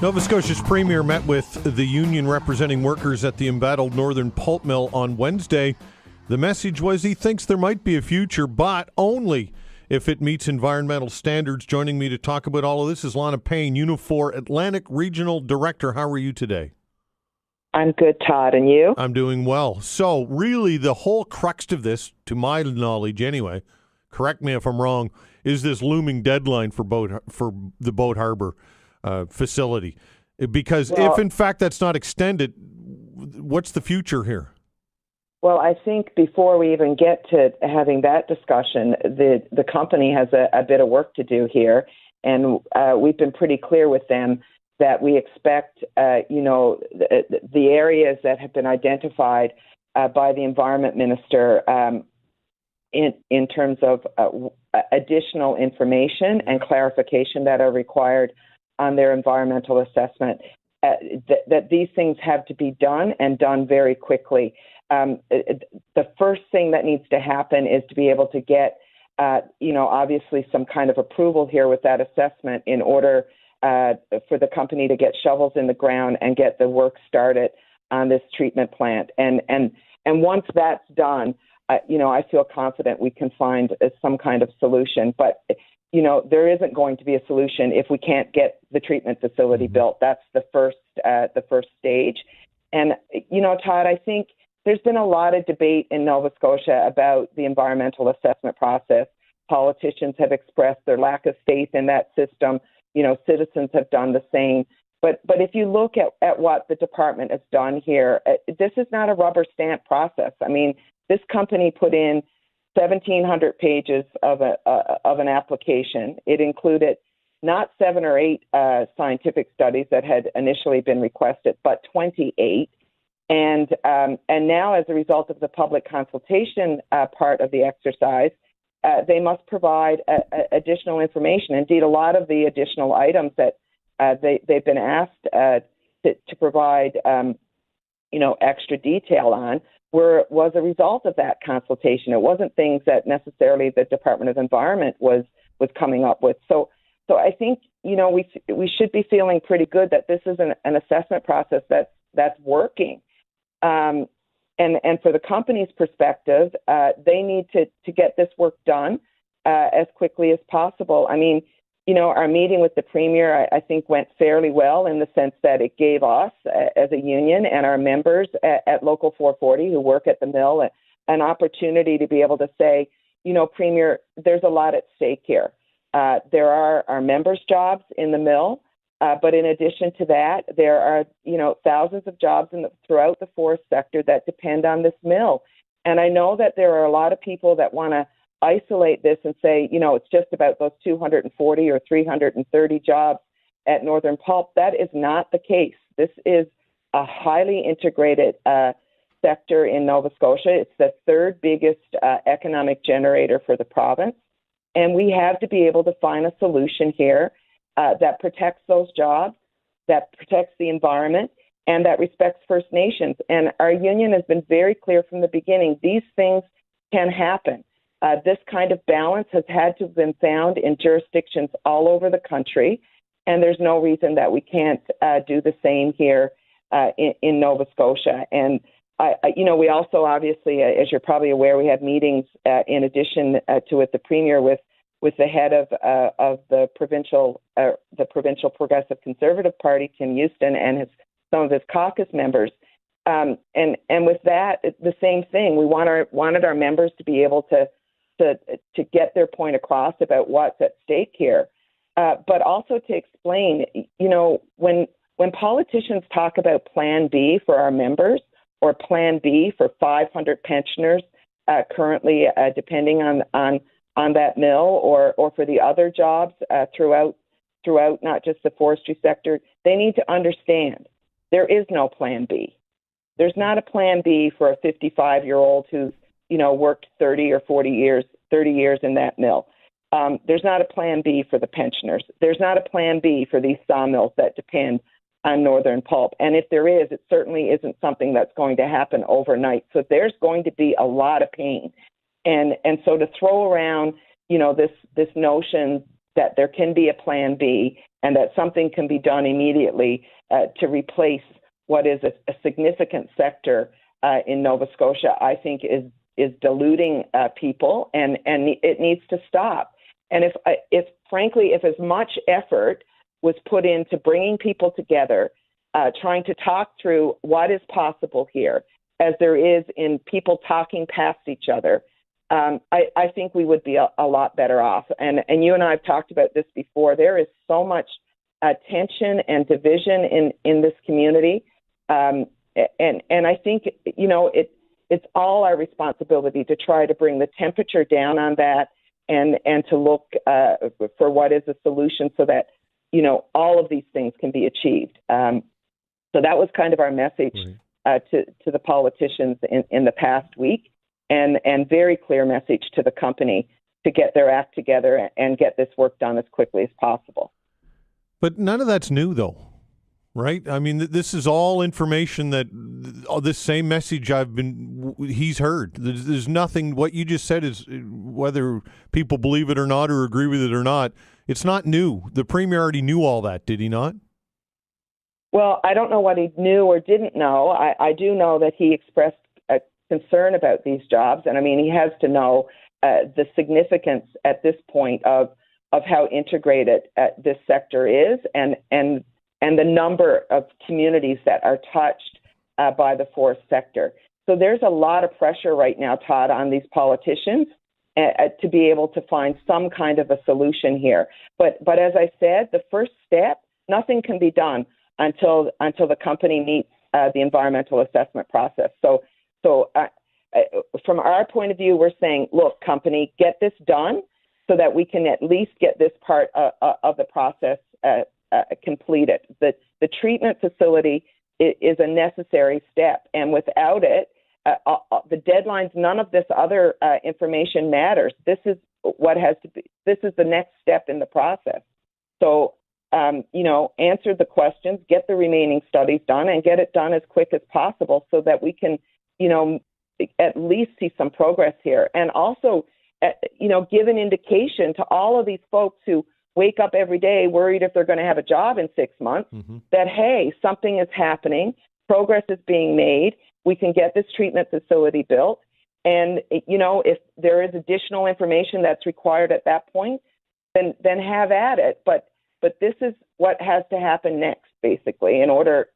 Nova Scotia's Premier met with the union representing workers at the embattled Northern Pulp Mill on Wednesday. The message was he thinks there might be a future, but only if it meets environmental standards. Joining me to talk about all of this is Lana Payne, Unifor Atlantic Regional Director. How are you today? I'm good, Todd, and you? I'm doing well. So really the whole crux of this, to my knowledge anyway, correct me if I'm wrong, is this looming deadline for the Boat Harbor facility. Because if, in fact, that's not extended, what's the future here? Well, I think before we even get to having that discussion, the company has a bit of work to do here, and we've been pretty clear with them that we expect, the areas that have been identified by the Environment Minister in terms of additional information and clarification that are required on their environmental assessment, that these things have to be done and done very quickly. The first thing that needs to happen is to be able to get, obviously some kind of approval here with that assessment in order for the company to get shovels in the ground and get the work started on this treatment plant. And once that's done, I feel confident we can find some kind of solution. But there isn't going to be a solution if we can't get the treatment facility built. That's the first stage. And, Todd, I think there's been a lot of debate in Nova Scotia about the environmental assessment process. Politicians have expressed their lack of faith in that system. Citizens have done the same. But if you look at what the department has done here, this is not a rubber stamp process. I mean, this company put in 1,700 pages of an application. It included not 7 or 8 scientific studies that had initially been requested, but 28. And now, as a result of the public consultation part of the exercise, they must provide additional information. Indeed, a lot of the additional items that they've been asked to provide, extra detail on was a result of that consultation. It wasn't things that necessarily the Department of Environment was coming up with. So I think we should be feeling pretty good that this is an assessment process that's working. And for the company's perspective, they need to get this work done as quickly as possible. I mean, our meeting with the Premier, I think, went fairly well in the sense that it gave us, as a union, and our members at Local 440 who work at the mill, an opportunity to be able to say, Premier, there's a lot at stake here. There are our members' jobs in the mill, but in addition to that, there are, thousands of jobs throughout the forest sector that depend on this mill. And I know that there are a lot of people that want to isolate this and say, it's just about those 240 or 330 jobs at Northern Pulp. That is not the case. This is a highly integrated sector in Nova Scotia. It's the third biggest economic generator for the province. And we have to be able to find a solution here that protects those jobs, that protects the environment, and that respects First Nations. And our union has been very clear from the beginning, these things can happen. This kind of balance has had to have been found in jurisdictions all over the country, and there's no reason that we can't do the same here in Nova Scotia. And, we also, obviously, as you're probably aware, we had meetings in addition to with the Premier with the head of the provincial Progressive Conservative Party, Tim Houston, and some of his caucus members. And with that, the same thing. We wanted our members to be able to get their point across about what's at stake here, but also to explain, when politicians talk about Plan B for our members or Plan B for 500 pensioners currently depending on that mill or for the other jobs throughout not just the forestry sector, they need to understand there is no Plan B. There's not a Plan B for a 55-year-old who's worked 30 or 40 years in that mill. There's not a Plan B for the pensioners. There's not a Plan B for these sawmills that depend on Northern Pulp. And if there is, it certainly isn't something that's going to happen overnight. So there's going to be a lot of pain. And so to throw around, this notion that there can be a plan B and that something can be done immediately to replace what is a significant sector in Nova Scotia, I think is diluting people, and it needs to stop. And if frankly, if as much effort was put into bringing people together, trying to talk through what is possible here, as there is in people talking past each other, I think we would be a lot better off. And you and I have talked about this before. There is so much tension and division in this community. And I think, it's all our responsibility to try to bring the temperature down on that and to look for what is a solution so that, all of these things can be achieved. So that was kind of our message to the politicians in the past week, and very clear message to the company to get their act together and get this work done as quickly as possible. But none of that's new, though, right? I mean, this is all information that this same message he's heard. There's nothing. What you just said is, whether people believe it or not or agree with it or not, it's not new. The Premier already knew all that, did he not? Well, I don't know what he knew or didn't know. I do know that he expressed a concern about these jobs, and I mean, he has to know the significance at this point of how integrated this sector is, and the number of communities that are touched by the forest sector. So there's a lot of pressure right now, Todd, on these politicians to be able to find some kind of a solution here. But as I said, the first step, nothing can be done until the company meets the environmental assessment process. So from our point of view, we're saying, look, company, get this done so that we can at least get this part of the process completed. The treatment facility is a necessary step, and without it, the deadlines, none of this other information matters. This is what has to be. This is the next step in the process. So, answer the questions, get the remaining studies done, and get it done as quick as possible so that we can, at least see some progress here, and also, give an indication to all of these folks who wake up every day worried if they're going to have a job in 6 months, that, hey, something is happening, progress is being made, we can get this treatment facility built, and, if there is additional information that's required at that point, then have at it. But this is what has to happen next, basically, in order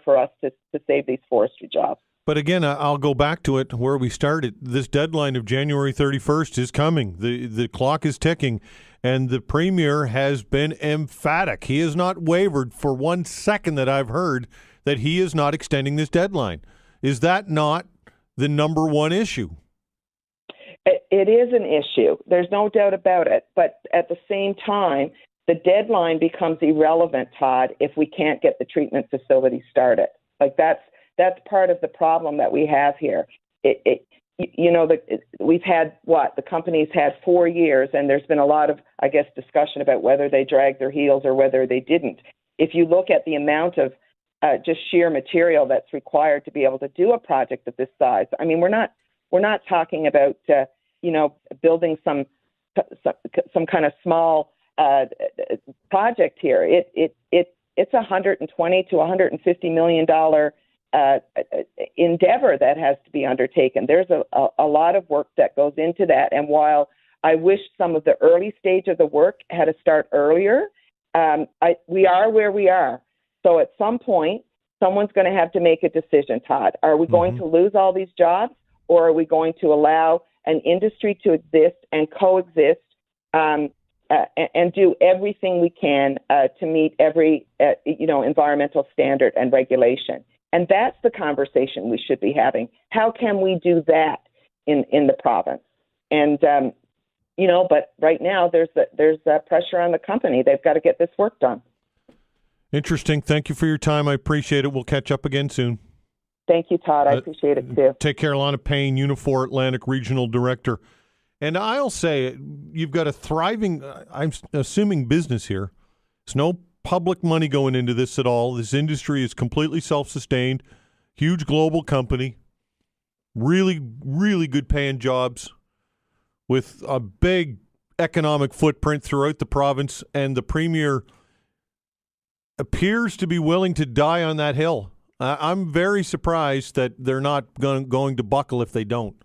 for us to save these forestry jobs. But again, I'll go back to it where we started. This deadline of January 31st is coming. The clock is ticking, and the Premier has been emphatic. He has not wavered for 1 second that I've heard that he is not extending this deadline. Is that not the number one issue? It is an issue. There's no doubt about it. But at the same time, the deadline becomes irrelevant, Todd, if we can't get the treatment facility started. Like that's part of the problem that we have here. We've had the company's had 4 years, and there's been a lot of, I guess, discussion about whether they dragged their heels or whether they didn't. If you look at the amount of just sheer material that's required to be able to do a project of this size, I mean, we're not talking about building some kind of small project here. It's $120 to $150 million endeavor that has to be undertaken. There's a lot of work that goes into that. And while I wish some of the early stage of the work had to start earlier, we are where we are. So at some point, someone's going to have to make a decision, Todd. Are we going to lose all these jobs, or are we going to allow an industry to exist and coexist and do everything we can to meet every environmental standard and regulation? And that's the conversation we should be having. How can we do that in the province? And but right now there's pressure on the company. They've got to get this work done. Interesting. Thank you for your time. I appreciate it. We'll catch up again soon. Thank you, Todd. I appreciate it too. Take care, Lana Payne, Unifor Atlantic Regional Director. And I'll say, you've got a thriving, I'm assuming, business here. There's no public money going into this at all. This industry is completely self-sustained. Huge global company. Really, really good paying jobs with a big economic footprint throughout the province, and the Premier appears to be willing to die on that hill. I'm very surprised that they're not going to buckle if they don't.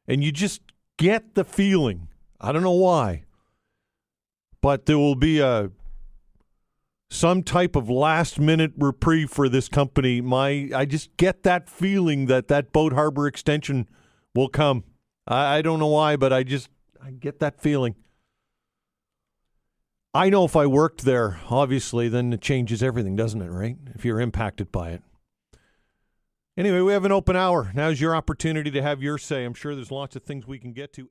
And you just get the feeling, I don't know why, but there will be some type of last-minute reprieve for this company. I just get that feeling that Boat Harbor extension will come. I don't know why, but I get that feeling. I know if I worked there, obviously, then it changes everything, doesn't it, right? If you're impacted by it. Anyway, we have an open hour. Now's your opportunity to have your say. I'm sure there's lots of things we can get to.